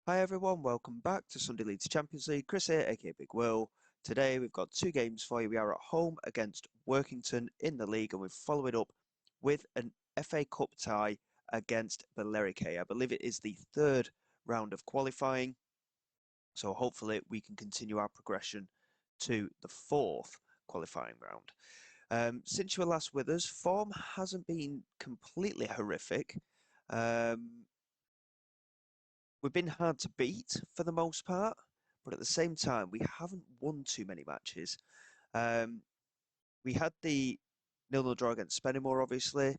Hi everyone, welcome back to Sunday Leeds Champions League. Chris here, aka Big Will. Today we've got two games for you. We are at home against Workington in the league, and we've followed it up with an FA Cup tie against Billericay. I believe it is the third round of qualifying, so hopefully we can continue our progression to the fourth qualifying round. Since you were last with us, form hasn't been completely horrific. Um, We've been hard to beat for the most part, but at the same time, we haven't won too many matches. Um, we had the 0-0 draw against Spennymoor, obviously,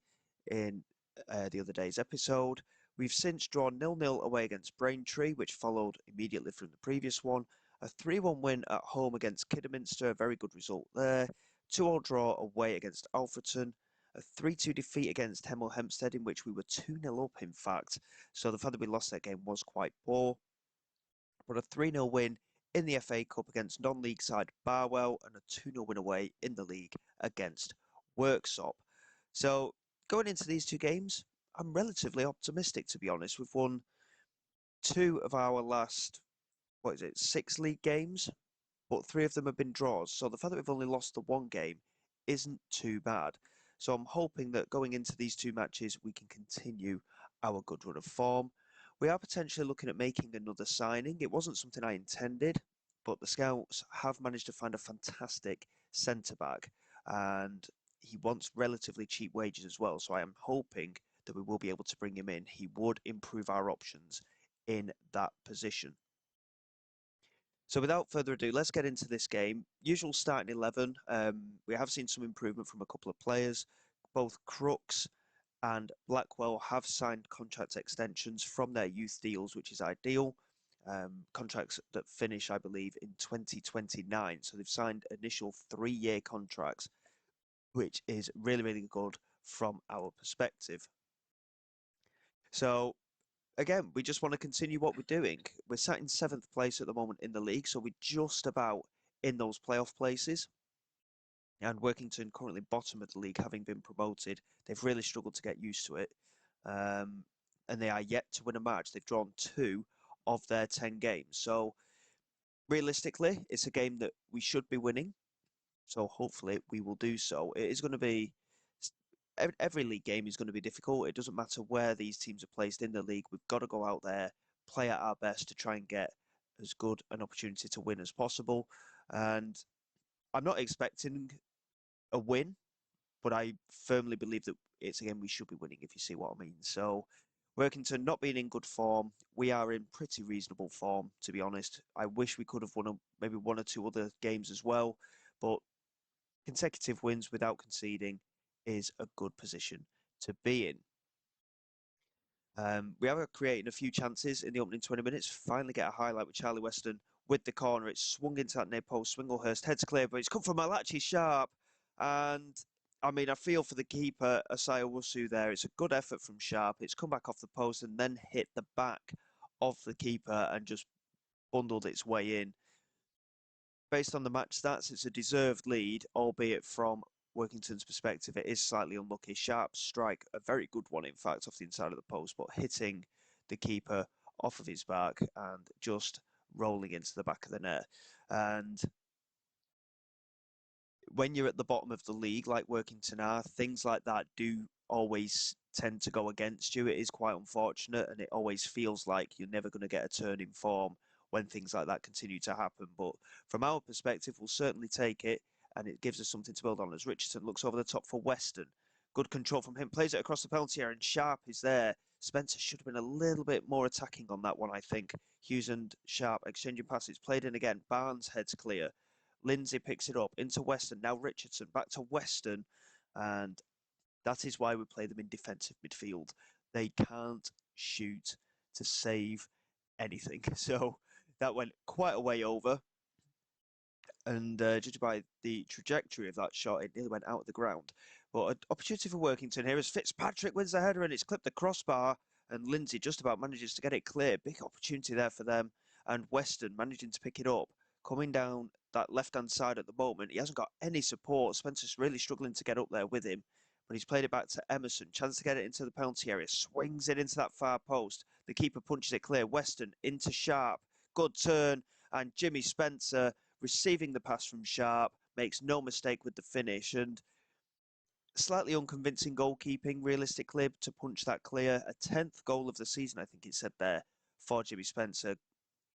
in the other day's episode. We've since drawn 0-0 away against Braintree, which followed immediately from the previous one. A 3-1 win at home against Kidderminster, a very good result there. 2-2 draw away against Alfreton. A 3-2 defeat against Hemel Hempstead, in which we were 2-0 up, in fact. So the fact that we lost that game was quite poor. But a 3-0 win in the FA Cup against non-league side Barwell, and a 2-0 win away in the league against Worksop. So going into these two games, I'm relatively optimistic, to be honest. We've won two of our last, six league games, but three of them have been draws. So the fact that we've only lost the one game isn't too bad. So I'm hoping that going into these two matches, we can continue our good run of form. We are potentially looking at making another signing. It wasn't something I intended, but the Scouts have managed to find a fantastic centre back, and he wants relatively cheap wages as well. So I am hoping that we will be able to bring him in. He would improve our options in that position. So without further ado, let's get into this game. Usual starting 11. We have seen some improvement from a couple of players. Both Crooks and Blackwell have signed contract extensions from their youth deals, which is ideal. Contracts that finish, I believe, in 2029. So they've signed initial 3-year contracts, which is really, really good from our perspective. So again, we just want to continue what we're doing. We're sat in seventh place at the moment in the league, so we're just about in those playoff places. And Workington currently bottom of the league, having been promoted. They've really struggled to get used to it. Um, and they are yet to win a match. They've drawn two of their 10 games. So realistically, it's a game that we should be winning. So hopefully we will do so. It is going to be every league game is going to be difficult. It doesn't matter where these teams are placed in the league. We've got to go out there, play at our best to try and get as good an opportunity to win as possible. And I'm not expecting a win, but I firmly believe that it's a game we should be winning, if you see what I mean. So, Workington not being in good form, we are in pretty reasonable form, to be honest. I wish we could have won maybe one or two other games as well, but consecutive wins without conceding is a good position to be in. We have created a few chances in the opening 20 minutes. Finally get a highlight with Charlie Weston with the corner. It's swung into that near post. Swinglehurst heads clear, but it's come from Malachi Sharp. And I mean, I feel for the keeper, Asaya Wusu there. It's a good effort from Sharp. It's come back off the post and then hit the back of the keeper and just bundled its way in. Based on the match stats, it's a deserved lead, albeit from Workington's perspective, it is slightly unlucky. Sharp strike, a very good one, in fact, off the inside of the post, but hitting the keeper off of his back and just rolling into the back of the net. And when you're at the bottom of the league, like Workington are, things like that do always tend to go against you. It is quite unfortunate, and it always feels like you're never going to get a turn in form when things like that continue to happen. But from our perspective, we'll certainly take it, and it gives us something to build on as Richardson looks over the top for Weston. Good control from him, plays it across the penalty area, and Sharp is there. Spencer should have been a little bit more attacking on that one, I think. Hughes and Sharp exchanging passes, played in again. Barnes heads clear. Lindsay picks it up into Weston. Now Richardson back to Weston. And that is why we play them in defensive midfield. They can't shoot to save anything. So that went quite a way over. And judging by the trajectory of that shot, it nearly went out of the ground. But an opportunity for Workington here as Fitzpatrick wins the header and it's clipped the crossbar. And Lindsay just about manages to get it clear. Big opportunity there for them. And Weston managing to pick it up. Coming down that left-hand side at the moment. He hasn't got any support. Spencer's really struggling to get up there with him. but he's played it back to Emerson. Chance to get it into the penalty area. Swings it into that far post. The keeper punches it clear. Weston into Sharp. Good turn. And Jimmy Spencer receiving the pass from Sharp. Makes no mistake with the finish. And slightly unconvincing goalkeeping, realistically, to punch that clear. A 10th goal of the season, I think it said there, for Jimmy Spencer.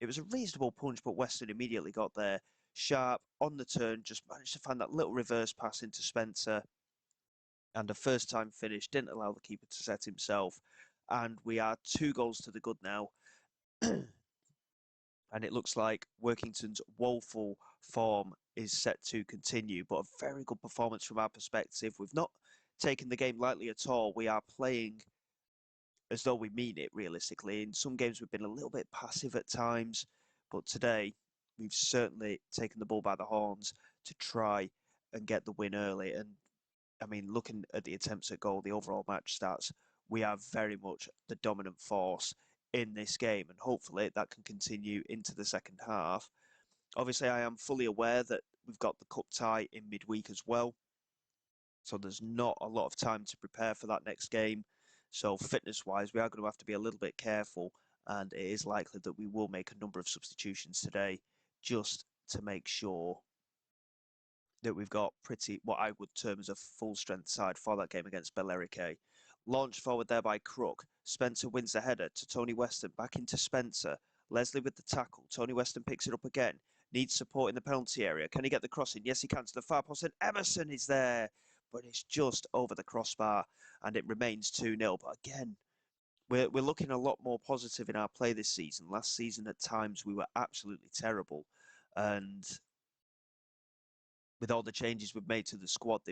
It was a reasonable punch, but Weston immediately got there. Sharp on the turn, just managed to find that little reverse pass into Spencer. And a first time finish, didn't allow the keeper to set himself. And we are 2 goals to the good now. And it looks like Workington's woeful form is set to continue, but a very good performance from our perspective. We've not taken the game lightly at all. We are playing as though we mean it, realistically. In some games, we've been a little bit passive at times, but today we've certainly taken the bull by the horns to try and get the win early. And I mean, looking at the attempts at goal, the overall match stats, we are very much the dominant force in this game, and hopefully that can continue into the second half. Obviously, I am fully aware that we've got the cup tie in midweek as well, so there's not a lot of time to prepare for that next game. So fitness-wise, we are going to have to be a little bit careful, and it is likely that we will make a number of substitutions today just to make sure that we've got pretty, what I would term as a full strength side for that game against Billericay. Launched forward there by Crook. Spencer wins the header to Tony Weston. Back into Spencer. Leslie with the tackle. Tony Weston picks it up again. Needs support in the penalty area. Can he get the crossing? Yes, he can to the far post. And Emerson is there. But it's just over the crossbar. And it remains 2-0. But again, we're looking a lot more positive in our play this season. Last season, at times, we were absolutely terrible. And with all the changes we've made to the squad,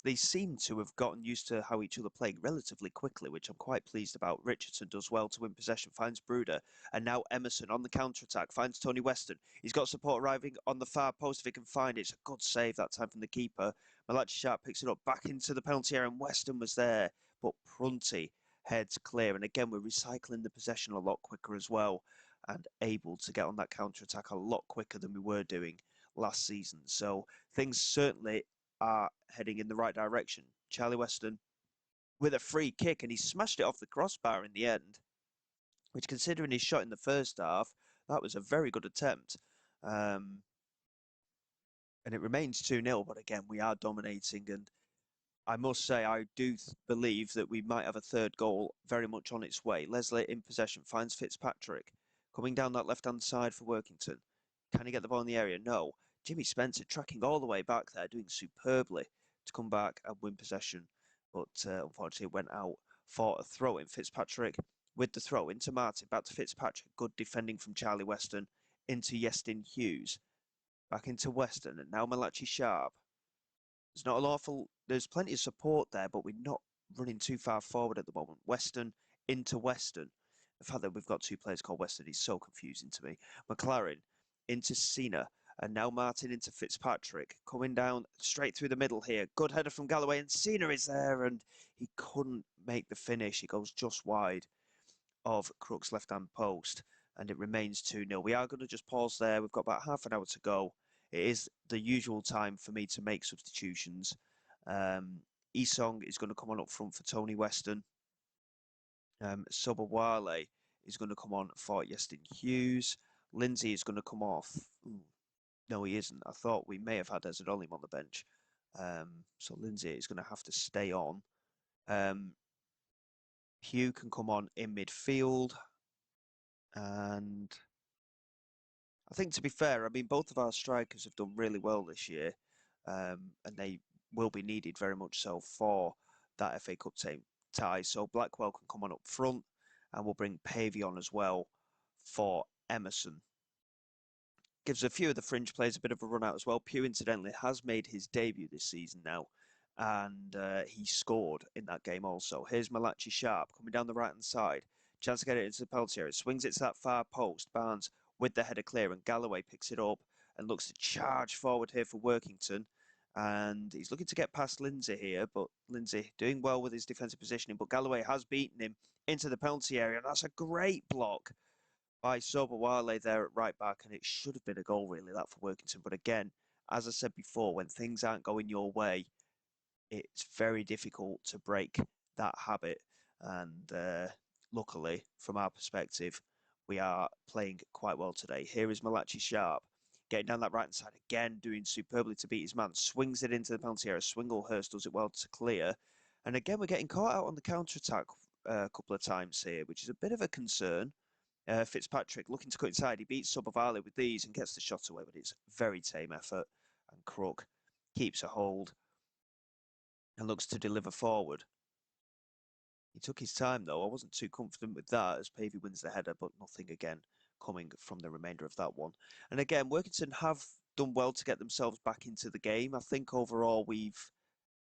they seem to have gotten used to how each other playing relatively quickly, which I'm quite pleased about. Richardson does well to win possession, finds Bruder, and now Emerson on the counter-attack, finds Tony Weston. He's got support arriving on the far post if he can find it. It's a good save that time from the keeper. Malachi Sharp picks it up back into the penalty area, and Weston was there, but Prunty heads clear. And again, we're recycling the possession a lot quicker as well, and able to get on that counter-attack a lot quicker than we were doing last season. So things certainly are heading in the right direction. Charlie Weston with a free kick, and he smashed it off the crossbar in the end, which, considering his shot in the first half, that was a very good attempt. And it remains 2-0, but again, we are dominating, and I must say, I do believe that we might have a third goal very much on its way. Leslie in possession, finds Fitzpatrick, coming down that left-hand side for Workington. Can he get the ball in the area? No. Jimmy Spencer tracking all the way back there, doing superbly to come back and win possession. But unfortunately, it went out for a throw in. Fitzpatrick with the throw into Martin, back to Fitzpatrick. Good defending from Charlie Weston into Yestin Hughes. Back into Weston, and now Malachi Sharp. There's plenty of support there, but we're not running too far forward at the moment. Weston into Weston. The fact that we've got 2 players called Weston is so confusing to me. McLaren into Cena. And now Martin into Fitzpatrick. Coming down straight through the middle here. Good header from Galloway, and Cena is there, and he couldn't make the finish. He goes just wide of Crook's left-hand post, and it remains 2-0. We are going to just pause there. We've got about half an hour to go. It is the usual time for me to make substitutions. Isong is going to come on up front for Tony Weston. Sobawale is going to come on for Yestin Hughes. Lindsay is going to come off. No, he isn't. I thought we may have had Ezedolim on the bench. So Lindsay is going to have to stay on. Hugh can come on in midfield. And I think, to be fair, I mean, both of our strikers have done really well this year. And they will be needed very much so for that FA Cup tie. So Blackwell can come on up front, and we'll bring Pavey on as well for Emerson. Gives a few of the fringe players a bit of a run out as well. Pugh, incidentally, has made his debut this season now, and he scored in that game also. Here's Malachi Sharp coming down the right-hand side. Chance to get it into the penalty area. Swings it to that far post. Barnes with the header clear, and Galloway picks it up and looks to charge forward here for Workington. And he's looking to get past Lindsay here, but Lindsay doing well with his defensive positioning. But Galloway has beaten him into the penalty area, and that's a great block by Sobawale there at right back, and it should have been a goal, really, that for Workington. But again, as I said before, when things aren't going your way, it's very difficult to break that habit. And luckily, from our perspective, we are playing quite well today. Here is Malachi Sharp getting down that right hand side again, doing superbly to beat his man. Swings it into the penalty area. Swinglehurst does it well to clear. And again, we're getting caught out on the counter attack a couple of times here, which is a bit of a concern. Fitzpatrick looking to cut inside. He beats Subavale with these and gets the shot away, but it's very tame effort. And Crook keeps a hold and looks to deliver forward. He took his time though. I wasn't too confident with that as Pavey wins the header, but nothing again coming from the remainder of that one. And again, Workington have done well to get themselves back into the game. I think overall we've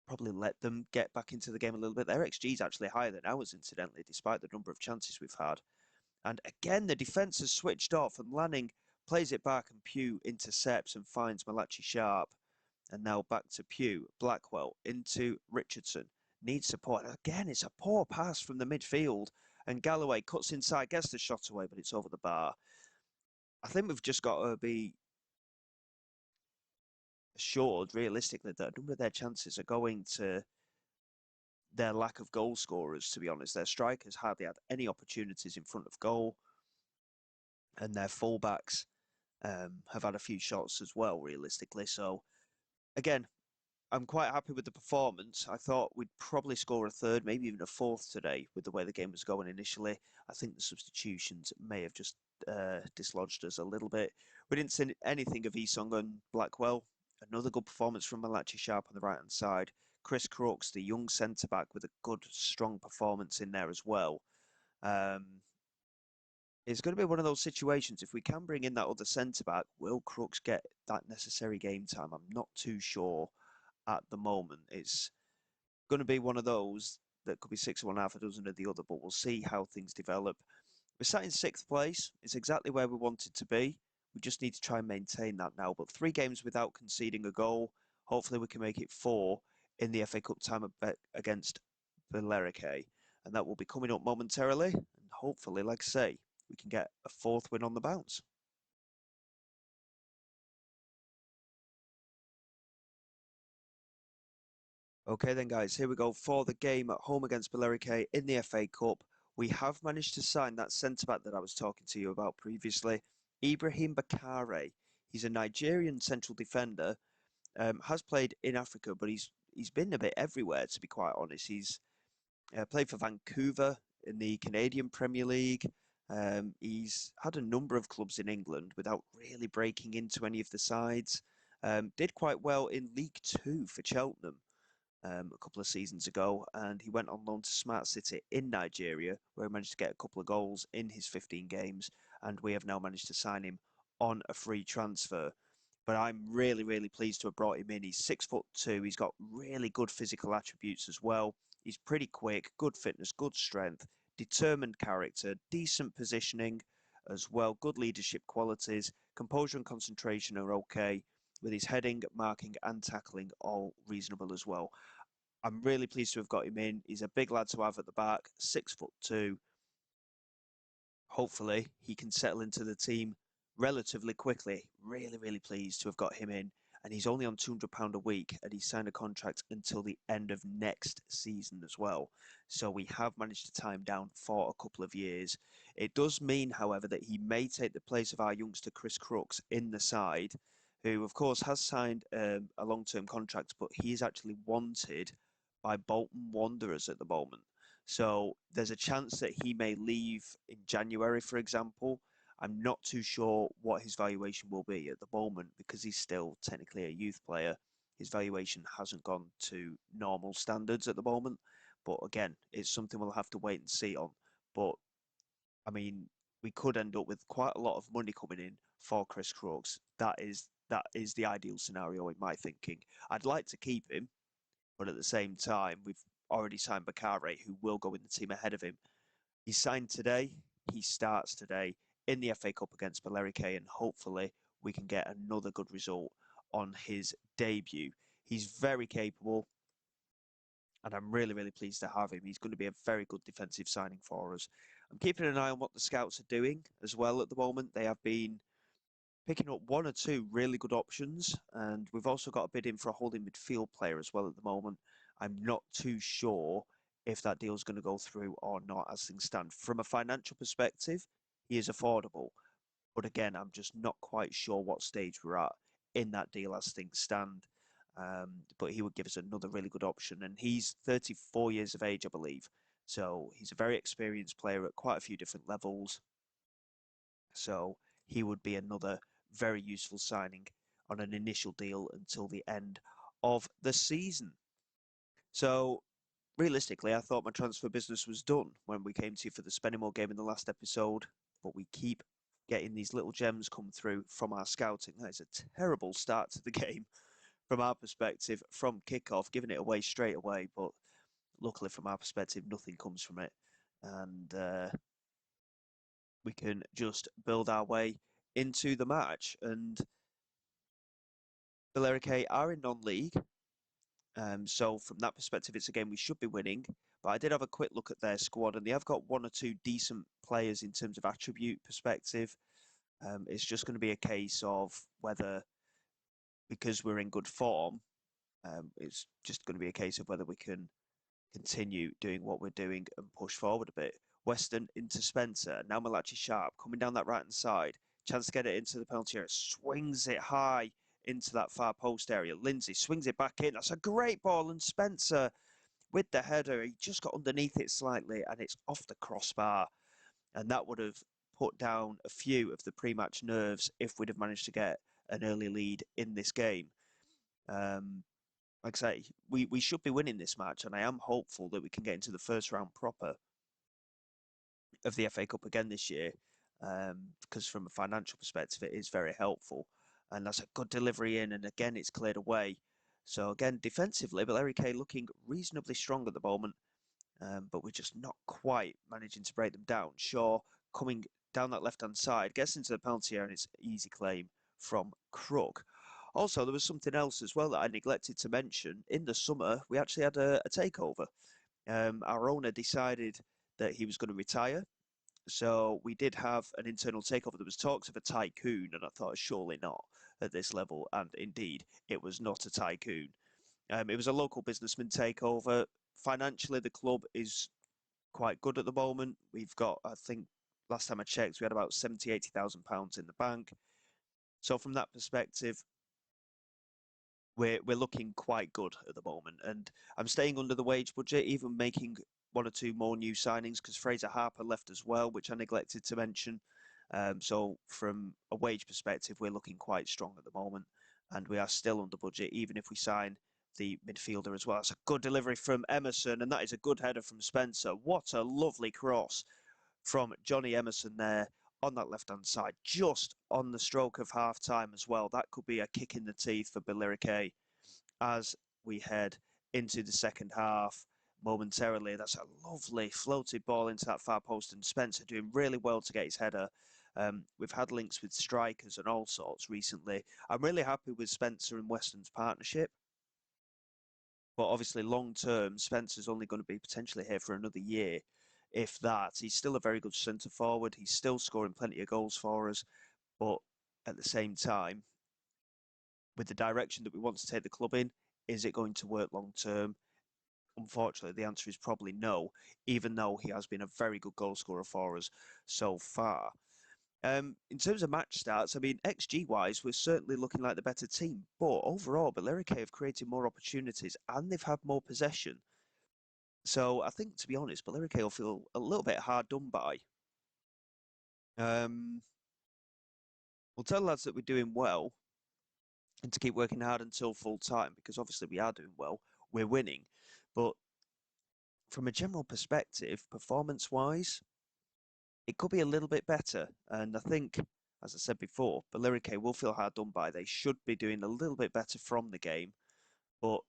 probably let them get back into the game a little bit. Their XG is actually higher than ours, incidentally, despite the number of chances we've had. And again, the defence has switched off and Lanning plays it back and Pugh intercepts and finds Malachi Sharp. And now back to Pugh. Blackwell into Richardson. Needs support. Again, it's a poor pass from the midfield. And Galloway cuts inside, gets the shot away, but it's over the bar. I think we've just got to be assured, realistically, that a number of their chances are going to their lack of goal scorers, to be honest. Their strikers hardly had any opportunities in front of goal. And their fullbacks have had a few shots as well, realistically. So, again, I'm quite happy with the performance. I thought we'd probably score a third, maybe even a fourth today with the way the game was going initially. I think the substitutions may have just dislodged us a little bit. We didn't see anything of Esong and Blackwell. Another good performance from Malachi Sharp on the right-hand side. Chris Crooks, the young centre-back, with a good, strong performance in there as well. It's going to be one of those situations. If we can bring in that other centre-back, will Crooks get that necessary game time? I'm not too sure at the moment. It's going to be one of those that could be six of one, half a dozen of the other, but we'll see how things develop. We're sat in sixth place. It's exactly where we wanted to be. We just need to try and maintain that now. But 3 games without conceding a goal. Hopefully we can make it 4 in the FA Cup time against Billericay. And that will be coming up momentarily. And hopefully, like I say, we can get a 4th win on the bounce. Okay then guys, here we go for the game at home against Billericay in the FA Cup. We have managed to sign that centre-back that I was talking to you about previously, Ibrahim Bakare. He's a Nigerian central defender, has played in Africa, but he's been a bit everywhere, to be quite honest. He's played for Vancouver in the Canadian Premier League. He's had a number of clubs in England without really breaking into any of the sides. Did quite well in League Two for Cheltenham a couple of seasons ago, and he went on loan to Smart City in Nigeria, where he managed to get a couple of goals in his 15 games, and we have now managed to sign him on a free transfer. But I'm really, really pleased to have brought him in. He's 6'2". He's got really good physical attributes as well. He's pretty quick, good fitness, good strength, determined character, decent positioning as well, good leadership qualities, composure and concentration are okay, with his heading, marking, and tackling all reasonable as well. I'm really pleased to have got him in. He's a big lad to have at the back, 6'2". Hopefully, he can settle into the team relatively quickly. Really, really pleased to have got him in. And he's only on £200 a week, and he's signed a contract until the end of next season as well. So we have managed to tie him down for a couple of years. It does mean, however, that he may take the place of our youngster Chris Crooks in the side, who, of course, has signed a long-term contract, but he is actually wanted by Bolton Wanderers at the moment. So there's a chance that he may leave in January, for example. I'm not too sure what his valuation will be at the moment because he's still technically a youth player. His valuation hasn't gone to normal standards at the moment. But again, it's something we'll have to wait and see on. But I mean, we could end up with quite a lot of money coming in for Chris Crooks. That is the ideal scenario in my thinking. I'd like to keep him, but at the same time, we've already signed Bakare, who will go in the team ahead of him. He signed today. He starts today in the FA Cup against Billericay, and hopefully we can get another good result on his debut. He's very capable, and I'm really, really pleased to have him. He's going to be a very good defensive signing for us. I'm keeping an eye on what the scouts are doing as well at the moment. They have been picking up 1 or 2 really good options, and we've also got a bid in for a holding midfield player as well at the moment. I'm not too sure if that deal is going to go through or not as things stand. From a financial perspective, he is affordable. But again, I'm just not quite sure what stage we're at in that deal as things stand. But he would give us another really good option. And he's 34 years of age, I believe. So he's a very experienced player at quite a few different levels. So he would be another very useful signing on an initial deal until the end of the season. So realistically, I thought my transfer business was done when we came to you for the Spennymoor game in the last episode, but we keep getting these little gems come through from our scouting. That is a terrible start to the game from our perspective, from kickoff, giving it away straight away, but luckily from our perspective, nothing comes from it. And we can just build our way into the match. And Billericay are in non-league, so from that perspective, it's a game we should be winning. But I did have a quick look at their squad, and they have got one or two decent players in terms of attribute perspective. It's just going to be a case of whether, because we're in good form, it's just going to be a case of whether we can continue doing what we're doing and push forward a bit. Weston into Spencer. Now Malachi Sharp coming down that right hand side. Chance to get it into the penalty area. Swings it high into that far post area. Lindsay swings it back in. That's a great ball. And Spencer with the header, he just got underneath it slightly and it's off the crossbar. And that would have put down a few of the pre-match nerves if we'd have managed to get an early lead in this game. Like I say, we should be winning this match, and I am hopeful that we can get into the first round proper of the FA Cup again this year, because from a financial perspective, it is very helpful. And that's a good delivery in, and again, it's cleared away. So again, defensively, Billericay looking reasonably strong at the moment, but we're just not quite managing to break them down. Shaw coming down that left-hand side, gets into the penalty area, and it's easy claim from Crook. Also, there was something else as well that I neglected to mention. In the summer, we actually had a takeover. Our owner decided that he was going to retire. So we did have an internal takeover. There was talks of a tycoon, and I thought, surely not at this level. And indeed, it was not a tycoon. It was a local businessman takeover. Financially, the club is quite good at the moment. We've got, I think, last time I checked, we had about £70,000-80,000 in the bank. So from that perspective, we're looking quite good at the moment. And I'm staying under the wage budget, even making one or two more new signings because Fraser Harper left as well, which I neglected to mention. So from a wage perspective, we're looking quite strong at the moment. And we are still under budget, even if we sign the midfielder as well. It's a good delivery from Emerson, and that is a good header from Spencer. What a lovely cross from Johnny Emerson there on that left-hand side, just on the stroke of half-time as well. That could be a kick in the teeth for Billericay as we head into the second half momentarily. That's a lovely floated ball into that far post, and Spencer doing really well to get his header. We've had links with strikers and all sorts recently. I'm really happy with Spencer and Weston's partnership. But obviously, long term, Spencer's only going to be potentially here for another year, if that. He's still a very good centre forward. He's still scoring plenty of goals for us. But at the same time, with the direction that we want to take the club in, is it going to work long term? Unfortunately, the answer is probably no, even though he has been a very good goal scorer for us so far. In terms of match stats, I mean, XG-wise, we're certainly looking like the better team. But overall, Billericay have created more opportunities and they've had more possession. So I think, to be honest, Billericay will feel a little bit hard done by. We'll tell lads that we're doing well and to keep working hard until full time, because obviously we are doing well. We're winning. But from a general perspective, performance-wise, it could be a little bit better. And I think, as I said before, Billericay will feel hard done by. They should be doing a little bit better from the game, but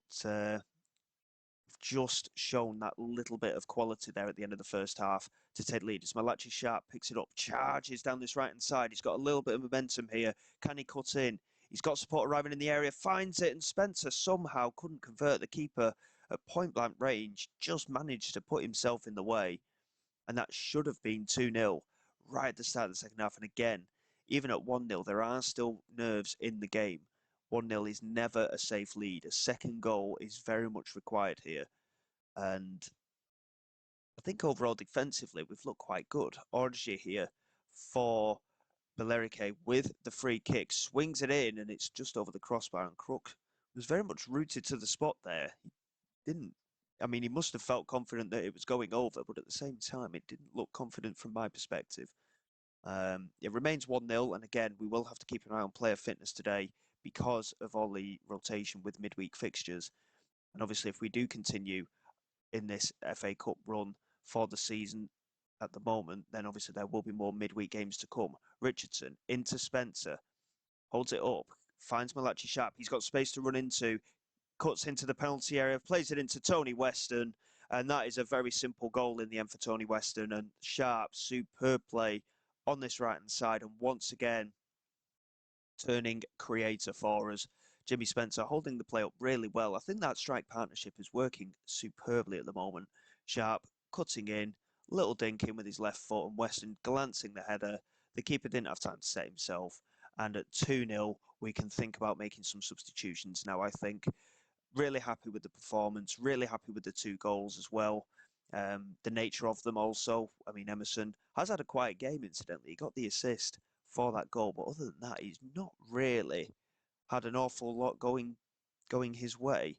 just shown that little bit of quality there at the end of the first half to take lead. As Malachi Sharp picks it up, charges down this right-hand side. He's got a little bit of momentum here. Can he cut in? He's got support arriving in the area, finds it, and Spencer somehow couldn't convert. The keeper at point-blank range just managed to put himself in the way. And that should have been 2-0 right at the start of the second half. And again, even at 1-0, there are still nerves in the game. 1-0 is never a safe lead. A second goal is very much required here. And I think overall defensively, we've looked quite good. Orji here for Billericay with the free kick, swings it in, and it's just over the crossbar. And Crook was very much rooted to the spot there. He didn't, I mean, he must have felt confident that it was going over, but at the same time, it didn't look confident from my perspective. It remains 1-0, and again, we will have to keep an eye on player fitness today because of all the rotation with midweek fixtures. And obviously, if we do continue in this FA Cup run for the season at the moment, then obviously there will be more midweek games to come. Richardson into Spencer, holds it up, finds Malachi Sharp. He's got space to run into, cuts into the penalty area, plays it into Tony Weston, and that is a very simple goal in the end for Tony Weston. And Sharp, superb play on this right-hand side, and once again, turning creator for us. Jimmy Spencer holding the play up really well. I think that strike partnership is working superbly at the moment. Sharp cutting in, little dink in with his left foot, and Weston glancing the header. The keeper didn't have time to set himself. And at 2-0, we can think about making some substitutions now, I think. Really happy with the performance, really happy with the 2 goals as well. The nature of them also. I mean, Emerson has had a quiet game, incidentally. He got the assist for that goal, but other than that, he's not really had an awful lot going his way.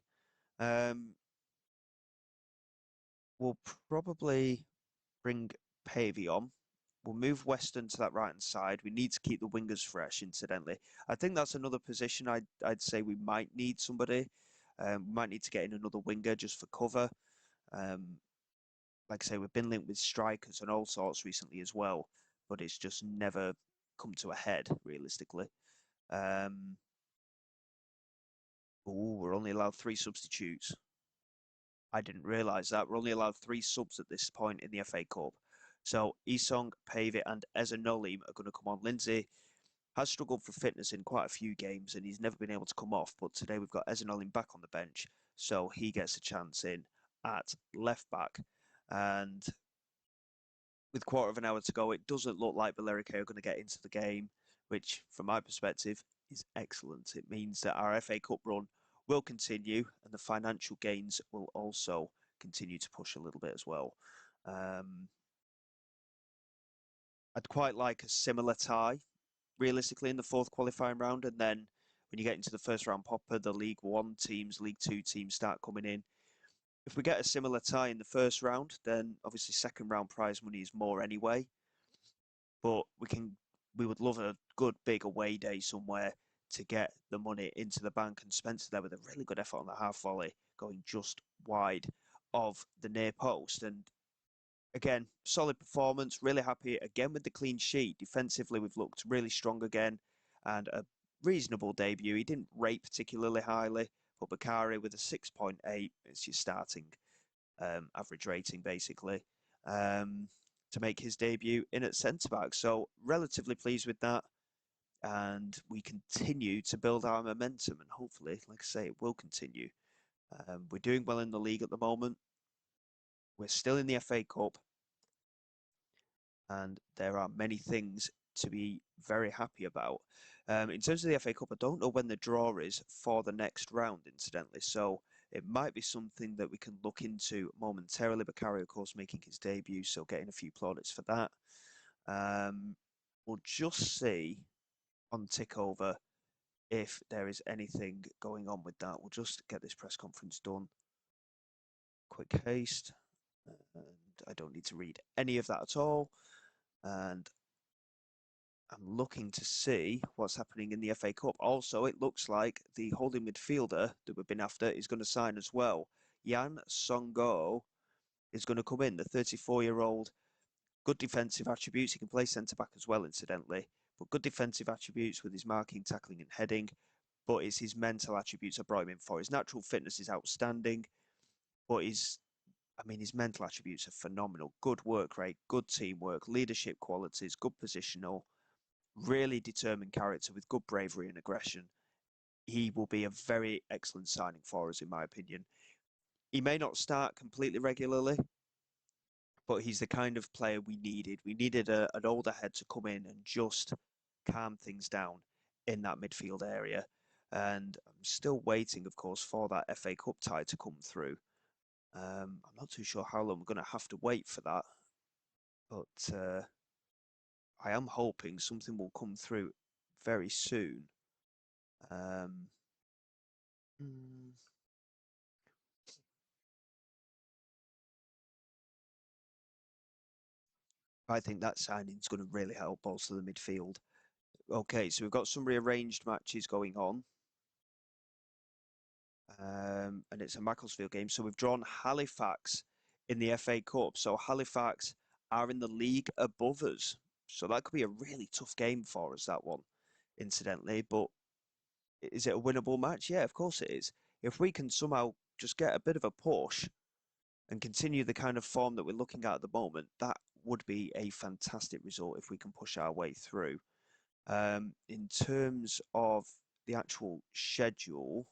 We'll probably bring Pavey on. We'll move Weston to that right-hand side. We need to keep the wingers fresh, incidentally. I think that's another position I'd say we might need somebody. We might need to get in another winger just for cover. Like I say, we've been linked with strikers and all sorts recently as well, but it's just never come to a head, realistically. We're only allowed 3 substitutes. I didn't realise that. We're only allowed 3 subs at this point in the FA Cup. So Isong, Pavey and Ezanolim are going to come on. Lindsay has struggled for fitness in quite a few games and he's never been able to come off. But today we've got Ezanolim back on the bench. So he gets a chance in at left back. And with quarter of an hour to go, it doesn't look like Billericay are going to get into the game, which from my perspective is excellent. It means that our FA Cup run will continue and the financial gains will also continue to push a little bit as well. I'd quite like a similar tie, realistically, in the 4th qualifying round. And then when you get into the first round popper, the League 1 teams, League 2 teams start coming in. If we get a similar tie in the first round, then obviously second round prize money is more anyway. But we would love a good big away day somewhere to get the money into the bank. And Spencer there with a really good effort on the half volley, going just wide of the near post. And again, solid performance. Really happy again with the clean sheet. Defensively, we've looked really strong again, and a reasonable debut. He didn't rate particularly highly, but Bakari with a 6.8 is your starting average rating, basically, to make his debut in at centre-back. So relatively pleased with that. And we continue to build our momentum. And hopefully, like I say, it will continue. We're doing well in the league at the moment. We're still in the FA Cup. And there are many things to be very happy about. In terms of the FA Cup, I don't know when the draw is for the next round, incidentally. So it might be something that we can look into momentarily. Bakari, of course, making his debut, so getting a few plaudits for that. We'll just see on Tickover if there is anything going on with that. We'll just get this press conference done. Quick haste. And I don't need to read any of that at all. And I'm looking to see what's happening in the FA Cup. Also, it looks like the holding midfielder that we've been after is going to sign as well. Yan Songo is going to come in, the 34-year-old. Good defensive attributes. He can play centre-back as well, incidentally. But good defensive attributes with his marking, tackling and heading. But it's his mental attributes I brought him in for. His natural fitness is outstanding. But his mental attributes are phenomenal. Good work rate, good teamwork, leadership qualities, good positional. Really determined character with good bravery and aggression. He will be a very excellent signing for us, in my opinion. He may not start completely regularly, but he's the kind of player we needed. We needed an older head to come in and just calm things down in that midfield area. And I'm still waiting, of course, for that FA Cup tie to come through. I'm not too sure how long we're going to have to wait for that, but I am hoping something will come through very soon. Um, mm, I think that signing is going to really help bolster the midfield. Okay, so we've got some rearranged matches going on. And it's a Macclesfield game. So we've drawn Halifax in the FA Cup. So Halifax are in the league above us. So that could be a really tough game for us, that one, incidentally. But is it a winnable match? Yeah, of course it is. If we can somehow just get a bit of a push and continue the kind of form that we're looking at the moment, that would be a fantastic result if we can push our way through. In terms of the actual schedule,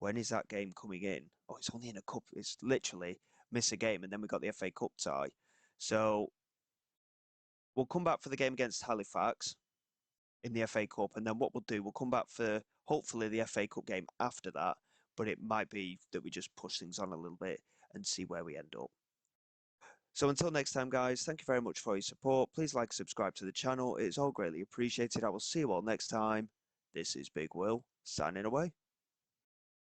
when is that game coming in? Oh, it's only in a cup. It's literally miss a game, and then we got the FA Cup tie. So we'll come back for the game against Halifax in the FA Cup, and then what we'll do, we'll come back for hopefully the FA Cup game after that. But it might be that we just push things on a little bit and see where we end up. So until next time, guys, thank you very much for your support. Please like, subscribe to the channel. It's all greatly appreciated. I will see you all next time. This is Big Will, signing away.